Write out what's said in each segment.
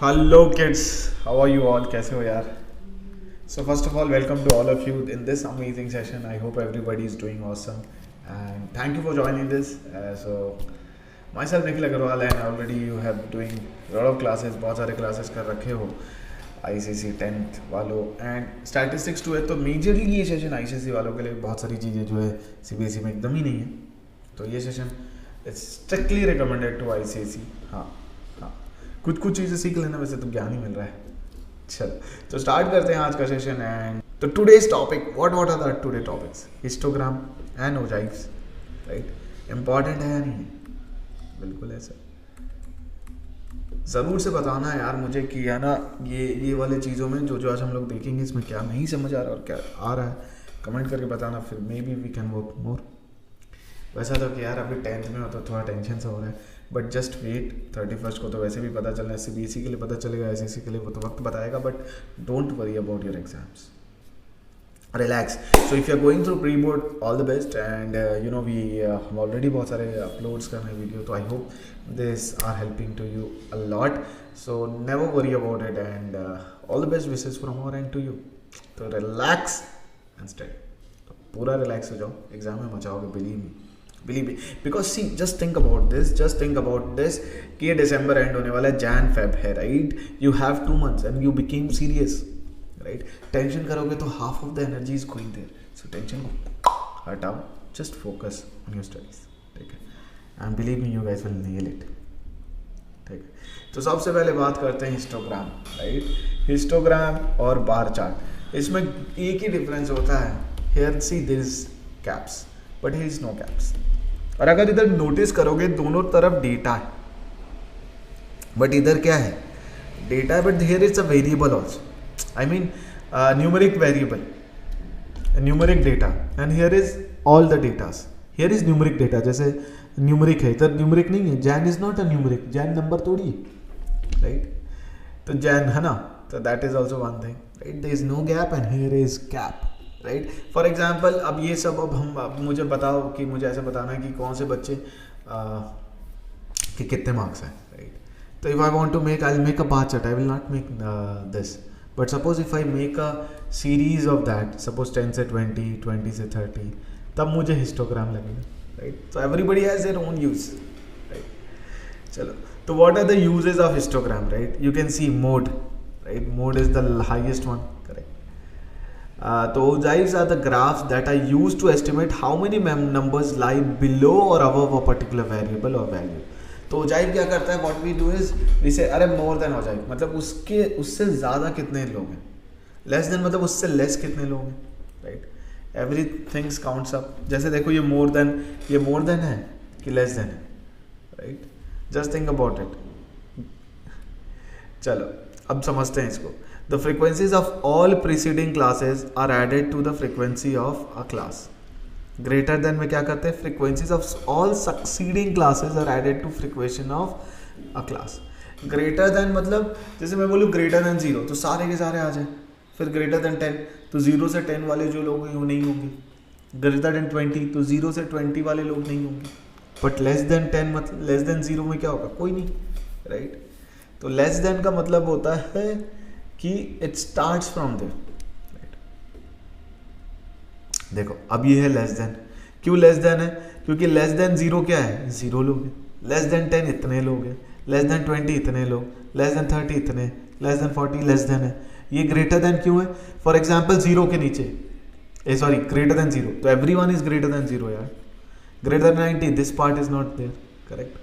Hello kids, how are you all? कैसे हो यार? So first of all welcome to all of you in this amazing session. I hope everybody is doing awesome and thank you for joining this. So myself Nikhil Agarwal and already you have doing lot of classes. बहुत सारे classes कर रखे हो ICSE 10th वालों and statistics 2 है. तो majorly ये session ICSE वालों के लिए बहुत सारी चीज़ें जो है CBSE में एकदम ही नहीं है. तो ये session it's strictly recommended to ICSE. हाँ, कुछ चीज़ें सीख लेना, वैसे तो ज्ञान ही मिल रहा है. चलो तो स्टार्ट करते हैं आज का सेशन. एंड तो today's topic, what are the today topics? Histogram and ogives, right? Important है या नहीं है? बिल्कुल है सर. ज़रूर से बताना है यार मुझे कि है ना ये वाले चीज़ों में जो आज हम लोग देखेंगे इसमें क्या नहीं समझ आ रहा और क्या आ रहा है. कमेंट करके बताना, फिर maybe we can work more. वैसा तो कि यार अभी 10th में हो तो थोड़ा टेंशन सा हो रहा है, बट जस्ट वेट. 31st को तो वैसे भी पता चलना है. CBSE के लिए पता चलेगा, ICSE के लिए वो तो वक्त बताएगा. But don't worry about your exams, relax. So if you are going through pre board, all the best. And you know we हम ऑलरेडी बहुत सारे अपलोड्स कर रहे हैं वीडियो, तो I hope this are helping to you a lot. So never worry about it and all the best wishes from our end to you. तो relax and stay. पूरा relax हो जाओ, एग्जाम में मचाओगे, believe me. Because see, just think about this कि ये दिसंबर and होने वाला है, Jan Feb है, right? You have 2 months and you became serious, right? Tension करोगे तो half of the energy is going there. So tension को हटाओ, just focus on your studies, ठीक है? And believe me, you guys will nail it, ठीक है? तो सबसे पहले बात करते हैं हिस्टोग्राम, राइट? हिस्टोग्राम और बार चार्ट, इसमें एक ही डिफरेंस होता है. Here see there is caps, but here is no caps. और अगर इधर नोटिस करोगे दोनों तरफ डेटा है, बट इधर क्या है? डेटा है, but here is a variable also. I mean numeric variable, numeric data. And here is all the datas. Here is numeric data. जैसे न्यूमेरिक है, इधर न्यूमेरिक नहीं है. Jain is not a numeric. Jain number थोड़ी है, राइट? तो जैन है ना, तो that is also one thing, right? There is no gap and here is cap, right? For example अब ये सब अब मुझे बताओ कि मुझे ऐसे बताना है कि कौन से बच्चे कि कितने मार्क्स हैं, राइट? तो if I want to make, I will make a bar chart. I will not make this, but suppose if I make a series of that, suppose 10 से 20, 20 से 30, तब मुझे हिस्टोग्राम लगेगा, राइट? तो everybody has their own use, right? चलो, तो what are the uses of histogram, right? You can see mode, right? Mode is the highest one, correct? तो ogives are the graphs that are used to estimate how many numbers lie below or above a particular variable or value. तो ogive क्या करता है? What we do is we say अरे more than ogive मतलब उससे ज़्यादा कितने लोग हैं, less than मतलब उससे less कितने लोग हैं, right? Everything counts up. जैसे देखो ये more than है कि less than है, right? Just think about it. चलो अब समझते हैं इसको. The frequencies of all preceding classes are added to the frequency of a class. Greater than में क्या करते हैं? Frequencies of all succeeding classes are added to frequency of a class. Greater than मतलब जैसे मैं बोलूँ greater than 0 तो सारे के सारे आ जाए. फिर greater than 10 तो 0 से 10 वाले जो लोग हैं वो नहीं होंगे. Greater than 20 तो 0 से 20 वाले लोग नहीं होंगे. But less than 10 मतलब less than 0 में क्या होगा? कोई नहीं, राइट? तो less than का मतलब होता है कि it starts from there, right? देखो अब ये है लेस देन. क्यों लेस देन है? क्योंकि लेस देन 0 क्या है? 0 लोग हैं. लेस देन 10 इतने लोग हैं. लेस देन 20 इतने लोग. लेस देन 30 इतने. लेस देन 40 लेस देन है. ये ग्रेटर देन क्यों है? फॉर एग्जाम्पल 0 के नीचे, सॉरी ग्रेटर देन 0, तो एवरीवन इज ग्रेटर देन 0 यार. Greater than 90 this part is not there, correct?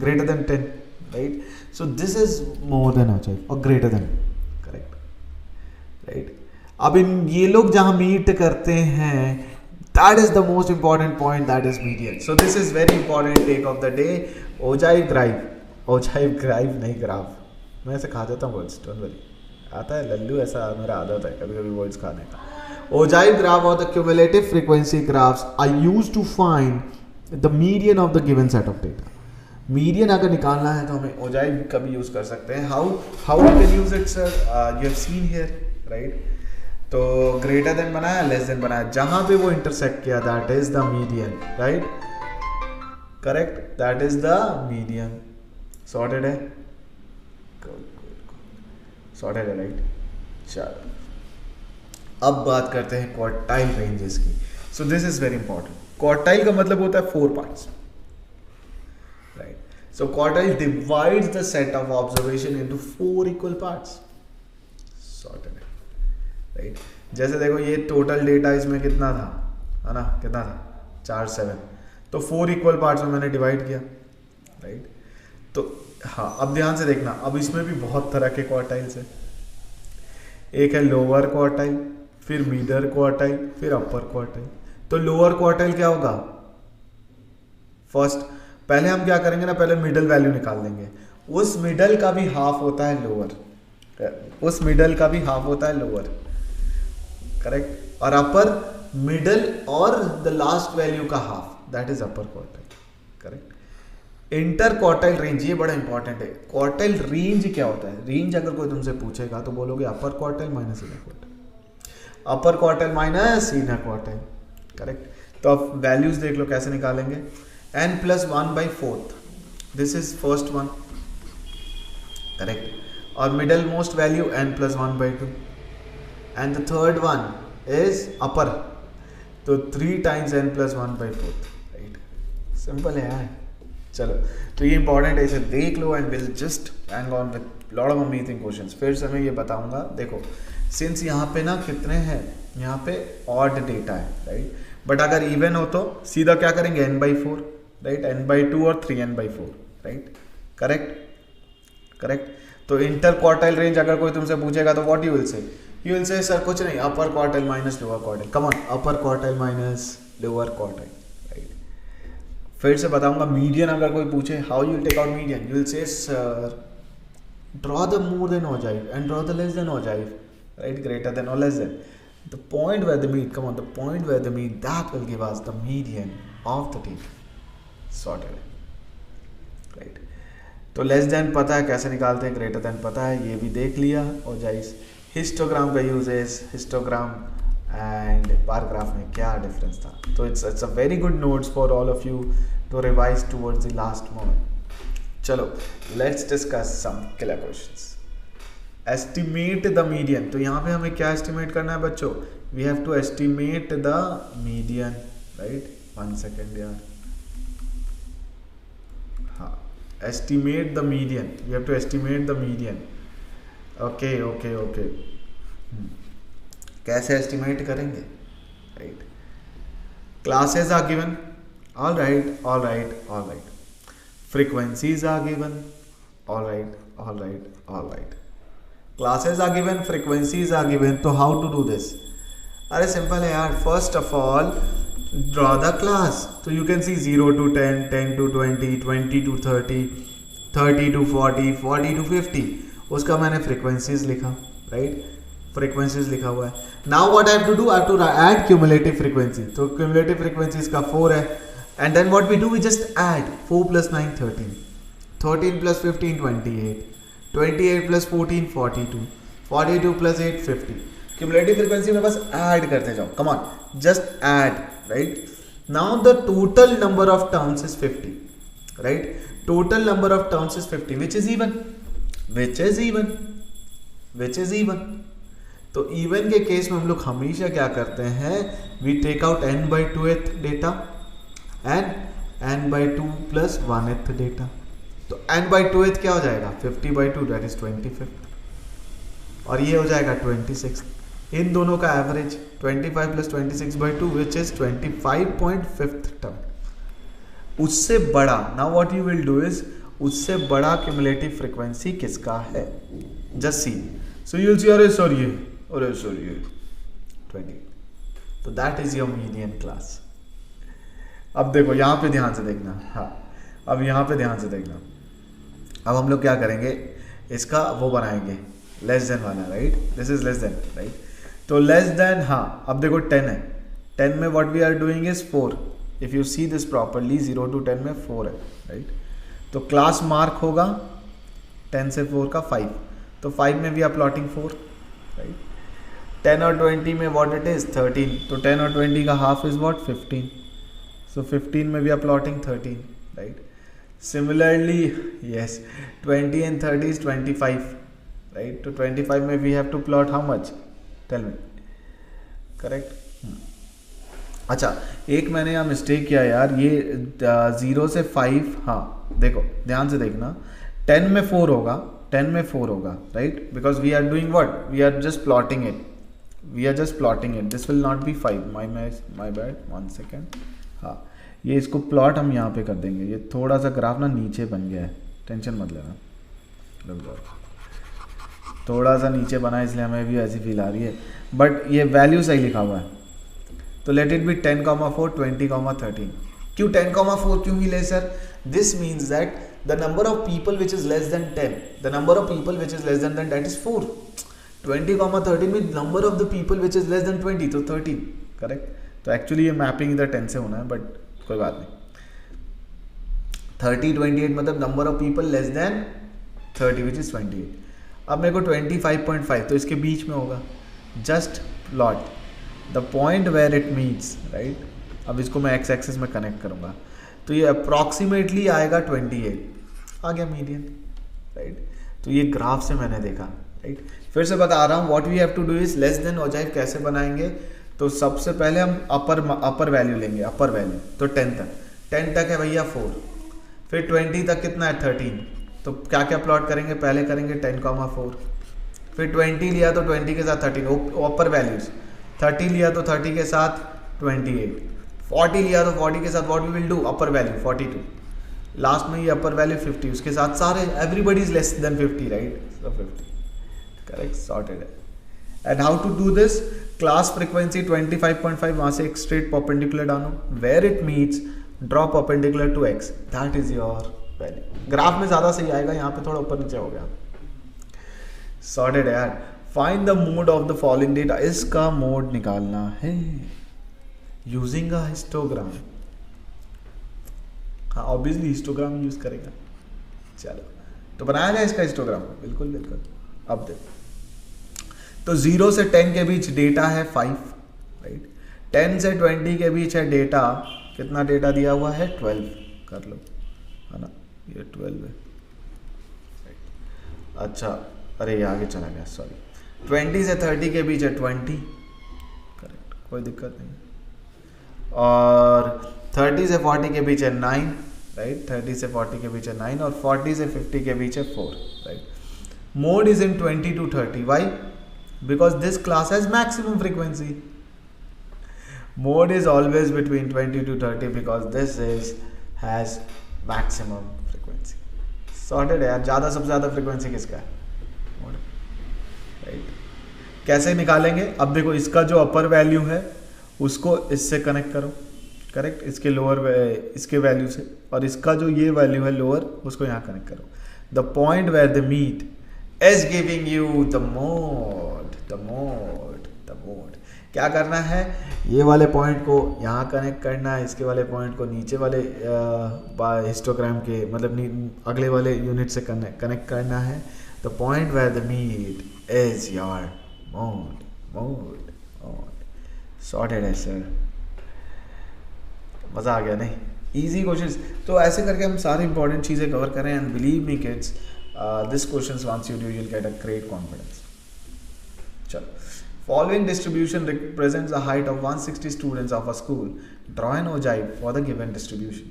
Greater than 10, right? So this is more than हो जाए और ग्रेटर देन, राइट? अब इन ये लोग जहां मीट करते हैं, that is the most important point, that is median. So this is very important take of the day. Ogive ग्राइव नहीं ग्राफ. मैं ऐसे खा जाता हूँ वर्ड्स, डोंट वरी. आता है लल्लू, ऐसा मेरा आदत है कभी कभी वर्ड्स खाने का. ओजाइव ग्राफ और the cumulative frequency graphs are used to find the median of the given set of data. Median अगर निकालना है तो हमें ओजाइव का भी यूज कर सकते हैं. How we can use it sir? You have seen here, right? तो ग्रेटर देन बनाया, लेस देन बनाया, जहां पे वो इंटरसेक्ट किया that is the median, right? Correct, that is the median. Sorted है? सॉर्टेड है राइट। चलो अब बात करते हैं क्वार्टाइल रेंजेस की। So this is very important. Quartile का मतलब होता है 4 parts right. So quartile divides the set of observation into 4 equal parts. Sorted है राइट। जैसे देखो ये टोटल डेटा इसमें कितना था, है ना, कितना था 4 7, तो 4 इक्वल पार्ट्स में मैंने डिवाइड किया राइट। तो हाँ अब ध्यान से देखना, अब इसमें भी बहुत तरह के क्वार्टाइल्स है। एक है लोअर क्वार्टाइल, फिर मिडल क्वार्टाइल, फिर अपर क्वार्टाइल। तो लोअर क्वार्टाइल क्या होगा, फर्स्ट पहले हम क्या करेंगे ना, पहले मिडल वैल्यू निकाल देंगे। उस मिडल का भी हाफ होता है लोअर, उस मिडल का भी हाफ होता है लोअर, करेक्ट। और अपर मिडल और द लास्ट वैल्यू का half, that is upper quartile, correct. Inter quartile range, ये बड़ा इंपॉर्टेंट है। क्वार्टाइल रेंज क्या होता है, रेंज अगर कोई तुमसे पूछेगा तो बोलोगे upper quartile minus inner quartile, upper quartile minus inner quartile, correct. तो अब वैल्यूज देख लो कैसे निकालेंगे। n+1/4, this is first one, correct. और middle most value n+1/2 and the third one is upper, तो 3 टाइम्स n+1/4 राइट। सिंपल है यार। चलो तो ये इंपॉर्टेंट है, इसे देख लो and will just hang on with lot of amazing questions. फिर से मैं ये बताऊंगा, देखो सिंस यहाँ पे ना कितने हैं, यहाँ पे ऑड डेटा है राइट, बट अगर इवन हो तो सीधा क्या करेंगे n/4 राइट, n/2 और 3n/4 राइट, करेक्ट करेक्ट। तो इंटर क्वार्टाइल रेंज अगर कोई तुमसे पूछेगा तो what you will say, you will say sir कुछ नहीं, upper quartile minus lower quartile, come on, upper quartile minus lower quartile right. फिर से बताऊंगा, मीडियन अगर कोई पूछे how you will take out median, you will say sir draw the more than ogive and draw the less than ogive, right, greater than or less than. The point where they meet, come on, the point where they meet, that will give us the median of the data. Sorted, right. तो less than पता है कैसे निकालते हैं, greater than पता है, ये भी देख लिया। और जाइस हिस्टोग्राम का यूज है, हिस्टोग्राम एंड बार ग्राफ में क्या डिफरेंस था। तो it's a very good notes for all of you to revise towards the last moment. चलो let's discuss some killer questions. Estimate the median, तो यहाँ पे हमें क्या एस्टिमेट करना है बच्चों, we have to estimate the median right. 1 second यार, हाँ, estimate the median, we have to estimate the median. Okay okay okay, कैसे एस्टिमेट करेंगे right. Classes are given, all right all right all right. Frequencies are given, all right, all right, all right. Classes are given, frequencies are given. तो how to do this? अरे simple है यार. First of all, draw the class. So you can see 0 to 10, 10 to 20, 20 to 30, 30 to 40, 40 to 50. उसका मैंने frequencies लिखा, right? Frequencies लिखा हुआ है. Now what I have to do? I have to add cumulative frequency. तो cumulative frequencies का 4 है. And then what we do, we just add 4 plus 9 13, 13 plus 15 28, 28 plus 14 42, 42 plus 8 50. Cumulative frequency में बस add करते जाओ, come on, just add, right? Now the total number of terms is 50, right? Total number of terms is 50, which is even, which is even, which is even. तो even के case में हम लोग हमेशा क्या करते हैं, we take out n/2th data and n/2 plus 1th data. तो n/2th क्या हो जाएगा, 50/2 that is 25th, और ये हो जाएगा 26। इन दोनों का average 25 plus 26/2 which is 25.5th term. उससे बड़ा, now what you will do is, उससे बड़ा क्यूमुलेटिव फ्रीक्वेंसी किसका है, just see. So you will see, अरे सर ये, अरे सर ये 20, तो that is your median class। अब देखो यहाँ पे ध्यान से देखना, हाँ अब यहाँ पे ध्यान से देखना। अब हम लोग क्या करेंगे, इसका वो बनाएंगे लेस देन वाला, right, this is less than right. तो लेस देन, हाँ अब देखो 10 है, 10 में what we are doing is 4। If you see this properly 0 to 10 में 4 है राइट। तो क्लास मार्क होगा 10 से 4 का 5, तो 5 में वी आर प्लॉटिंग 4 राइट। 10 और 20 में व्हाट इट इज 13, तो 10 और 20 का हाफ इज व्हाट 15, so 15 में we are plotting 13 right. Similarly yes, 20 and 30 is 25 right. तो 25 में we have to plot how much, tell me. Correct. अच्छा, एक मैंने यहाँ मिस्टेक किया यार, ये 0 से 5, हाँ देखो ध्यान से देखना, 10 में 4 होगा, 10 में 4 होगा, right, because we are doing what, we are just plotting it, we are just plotting it, this will not be 5, my bad, 1 second. हाँ, ये इसको प्लॉट हम यहाँ पे कर देंगे. ये थोड़ा सा ग्राफ ना नीचे बन गया है, टेंशन मत लेना, रुक जाओ, थोड़ा सा नीचे बना इसलिए हमें भी ऐसी फील आ रही है, बट ये वैल्यू सही लिखा हुआ है. तो लेट इट बी 10,4, 20,13. क्यों 10,4 क्यों मिले sir? This means that the number of people which is less then 10, the number of people which is less then 10, that is 4. 20,13 में number of the people which is less then 20, तो 13. Correct. तो actually ये mapping इधर 10 से होना है, but कोई बात नहीं. 30, 28 मतलब number of people less than 30 which is 28. अब मेरे को 25.5 तो इसके बीच में होगा. Just plot the point where it meets, right. अब इसको मैं एक्स एक्सिस में कनेक्ट करूँगा, तो ये अप्रॉक्सीमेटली आएगा 28, आ गया मीडियन, राइट. तो ये ग्राफ से मैंने देखा, राइट. फिर से बता रहा हूँ, what we have to do is less than ogive कैसे बनाएंगे. तो सबसे पहले हम अपर वैल्यू लेंगे, अपर वैल्यू, तो 10 तक है भैया 4, फिर 20 तक कितना है 13. तो क्या क्या प्लॉट करेंगे, पहले करेंगे 10,4, फिर 20 लिया तो 20 के साथ 13 अपर वैल्यूज, 30 लिया तो 30 के साथ 28, 40 लिया तो 40 के साथ what we will do upper value 42, लास्ट में ये अपर वैल्यू 50, उसके साथ सारे everybody is less than 50, right. So 50, correct, sorted है. And how to do this, class frequency 25.5, वहां से एक स्ट्रेट परपेंडिकुलर डालो, where it meets draw perpendicular to X, that is your value. Graph में ज्यादा सही आएगा, यहाँ पे थोड़ा ऊपर नीचे हो गया. सॉर्टेड है यार. Find the mode of the following data, इसका मोड निकालना है यूजिंग अ हिस्टोग्राम. हाँ ऑब्वियसली हिस्टोग्राम यूज करेगा. चलो तो बनाया जाए इसका हिस्टोग्राम, बिल्कुल बिल्कुल. अब देखो, तो 0 से 10 के बीच डेटा है 5, राइट. 10 से 20 के बीच है डेटा, कितना डेटा दिया हुआ है 12, कर लो, है ना, ये 12 है. अच्छा, अरे ये आगे चला गया, सॉरी. 20 से 30 के बीच है 20, करेक्ट, कोई दिक्कत नहीं. और 30 से 40 के बीच है 9, राइट. 30 से 40 के बीच है 9, और 40 से 50 के बीच है 4, right. Mode is in 20 to 30, why? Because this class has maximum frequency. Mode is always between 20 to 30 because this is has maximum frequency. Sorted है यार. ज़्यादा सबसे ज़्यादा फ्रीक्वेंसी किसका है? Mode, right. कैसे निकालेंगे? अब देखो, इसका जो अपर वैल्यू है उसको इससे कनेक्ट करो, करेक्ट, इसके लोअर इसके वैल्यू से, और इसका जो ये वैल्यू है लोअर उसको यहाँ कनेक्ट करो. The point where the meet is giving you the mode, the mode, the mode. क्या करना है, ये वाले पॉइंट को यहाँ कनेक्ट करना है, इसके वाले पॉइंट को नीचे वाले हिस्टोग्राम के मतलब अगले वाले यूनिट से कनेक्ट करना है. The point where the meet is your mode, mode, mode. Sorted है सर. मज़ा आ गया नहीं? Easy questions. तो ऐसे करके हम सारी इंपॉर्टेंट चीज़ें कवर करें. And believe me kids, this questions once you do you will get a great confidence. चलो, following distribution represents the height of 160 students of a school. Draw an ogive for the given distribution.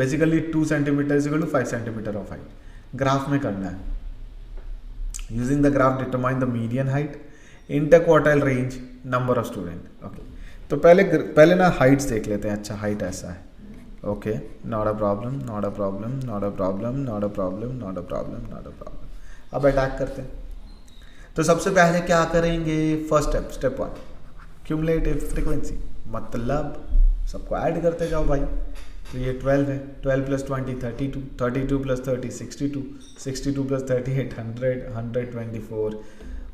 Basically 2 cm is equal to 5 cm of height. Graph में करना है. Using the graph determine the median height, interquartile range, number of student. Okay. तो पहले ना Heights देख लेते हैं. अच्छा, हाइट ऐसा है. Okay, not a problem, not a problem, not a problem, not a problem, not a problem, not a problem. अब अटैक करते हैं. तो सबसे पहले क्या करेंगे, फर्स्ट स्टेप 1, क्यूमुलेटिव फ्रीक्वेंसी, मतलब सबको ऐड करते जाओ भाई. तो ये 12 है, 12 + 20 32, 32 + 30 62, 62 + 38 100, 124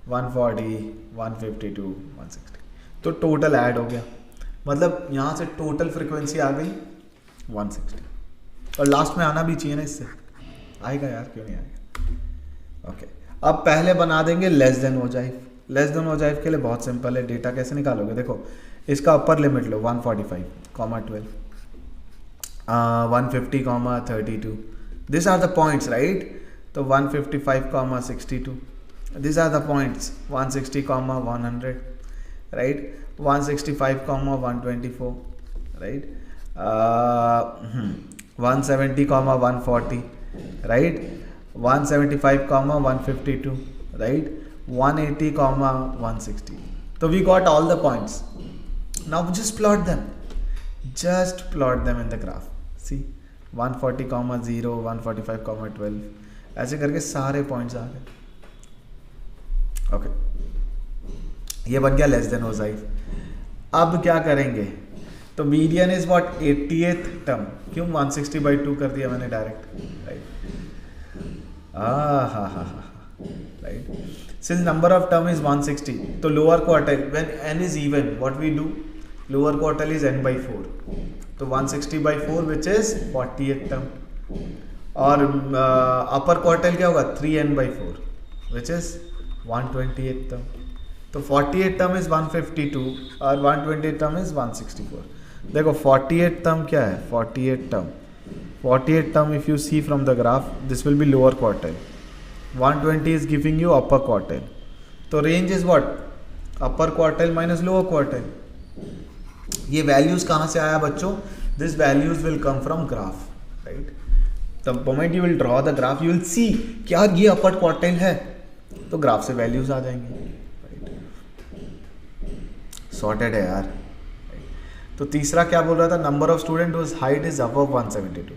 140 152 160. तो टोटल ऐड हो गया, मतलब यहाँ से टोटल फ्रीक्वेंसी आ गई 160. और लास्ट में आना भी चाहिए ना, इससे आएगा यार, क्यों नहीं आएगा. ओके, अब पहले बना देंगे less than ogive. Less than ogive के लिए बहुत सिंपल है. डेटा कैसे निकालोगे, देखो इसका अपर लिमिट लो 145, 12, 150, 32. This are the points, right. तो 155 comma 62, these are the points. 160 comma 100, right? 165 comma 124, right? 170 comma 140, right? 175 comma 152, right? 180 comma 160. So we got all the points. Now just plot them. Just plot them in the graph. See, 140 comma 0, 145 comma 12, ऐसे करके सारे points आ गए. Okay, ये बन गया less than होसाइफ. अब क्या करेंगे? तो median is what 88th term. क्यों 160/2 कर दिया मैंने direct, right? Right. Since number of term is 160, तो lower quartile when n is even what we do, lower quartile is n/4. तो 160/4 विच इज 48th टर्म. और अपर क्वार्टाइल क्या होगा 3n/4 which is 128th term. तो 48th term is 152 और 128th term is 164. देखो 48th term क्या है? 48th term if you see from the graph, this will be lower quartile. 120 is giving you upper quartile. तो range is what? Upper quartile minus lower quartile. ये values कहाँ से आया बच्चों? This values will come from graph, right? The moment you will draw the graph, you will see क्या ये अपर quartile है, तो ग्राफ से वैल्यूज आ जाएंगे, राइट? सॉर्टेड है यार. तो तीसरा क्या बोल रहा था? Number of student whose height is above 172.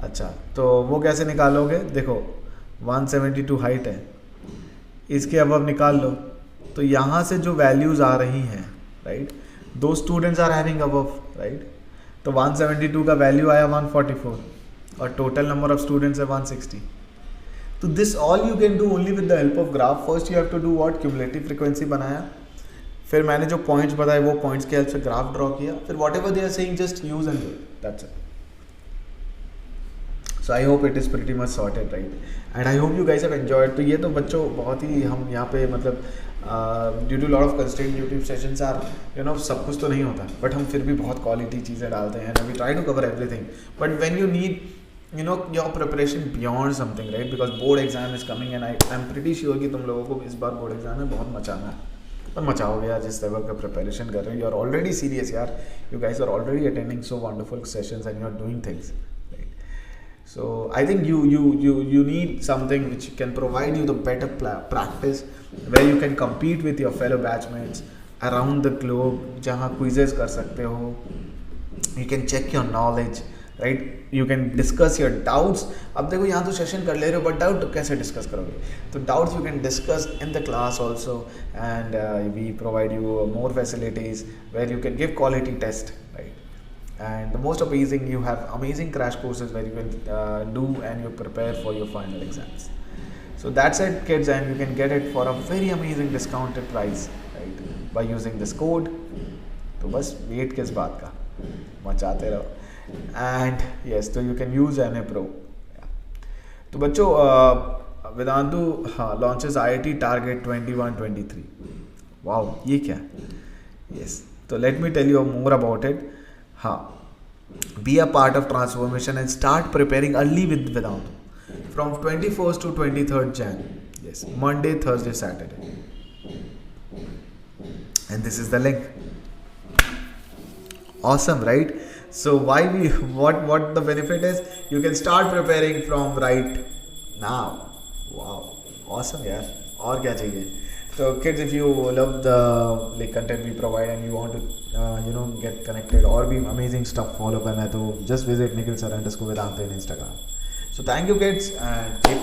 अच्छा, तो वो कैसे निकालोगे? देखो 172 हाइट है, इसके अबव निकाल लो. तो यहाँ से जो वैल्यूज आ रही हैं, राइट, दो students are having above, right? तो 172 का वैल्यू आया 144 और टोटल नंबर ऑफ स्टूडेंट्स है 160. तो this all you can do only with the help of graph. First you have to do what? Cumulative frequency बनाया, फिर मैंने जो पॉइंट्स बताए वो पॉइंट्स के हेल्प से ग्राफ ड्रॉ किया, फिर whatever they are saying just use and do it, that's it. So I hope it is pretty much sorted, right? And I hope you guys have enjoyed. तो ये तो बच्चों बहुत ही हम यहाँ पे मतलब due to lot of constraint YouTube sessions are you know सब कुछ तो नहीं होता, बट हम फिर भी बहुत क्वालिटी चीज़ें डालते हैं and we try to cover everything. But when you need you know your preparation beyond something, right? Because board exam is coming and I'm pretty sure कि तुम लोगों को इस बार बोर्ड एग्जाम में बहुत मचाना है. पर मचाओगे यार, जिस लेवल का प्रिपरेशन कर रहे हो. यू आर ऑलरेडी सीरियस यार. You guys are already attending so wonderful sessions and you are doing things, right? So I think you need something which can provide you the better practice where you can compete with your fellow batchmates around the globe, जहाँ quizzes कर सकते हो. You can check your knowledge, right? You can discuss your doubts. अब देखो यहाँ तो session कर ले रहे हो, बट डाउट कैसे डिस्कस करोगे? तो doubts you can discuss in the class also, and we provide you more facilities where you can give quality test, right? And the most amazing, you have amazing crash courses where you can do and you prepare for your final exams. So that's it kids, and you can get it for a very amazing discounted price, right, by using this code. तो बस wait किस बात का, मचाते रहो. And yes, तो you can use NA Pro. तो बच्चों Vedantu launches IIT target 21-23. Wow, ये क्या है? यस, तो let me tell you more about it. हाँ, be a part of transformation and start preparing early with Vedantu from 21st to 23rd Jan. Yes, Monday, Thursday, Saturday. And this is the link. Awesome, right? So what the benefit is? You can start preparing from right now. Wow, awesome यार. और क्या चाहिए? So kids, if you love the content we provide and you want to get connected और भी amazing stuff follow करना है, तो just visit nikhil_sir_ in Instagram. So thank you kids, and keep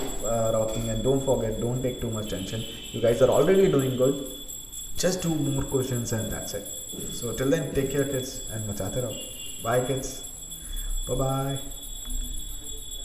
rocking, and don't forget, don't take too much tension. You guys are already doing good. Just do more questions and that's it. So till then, take care kids and machate raho. Bye kids. Bye bye.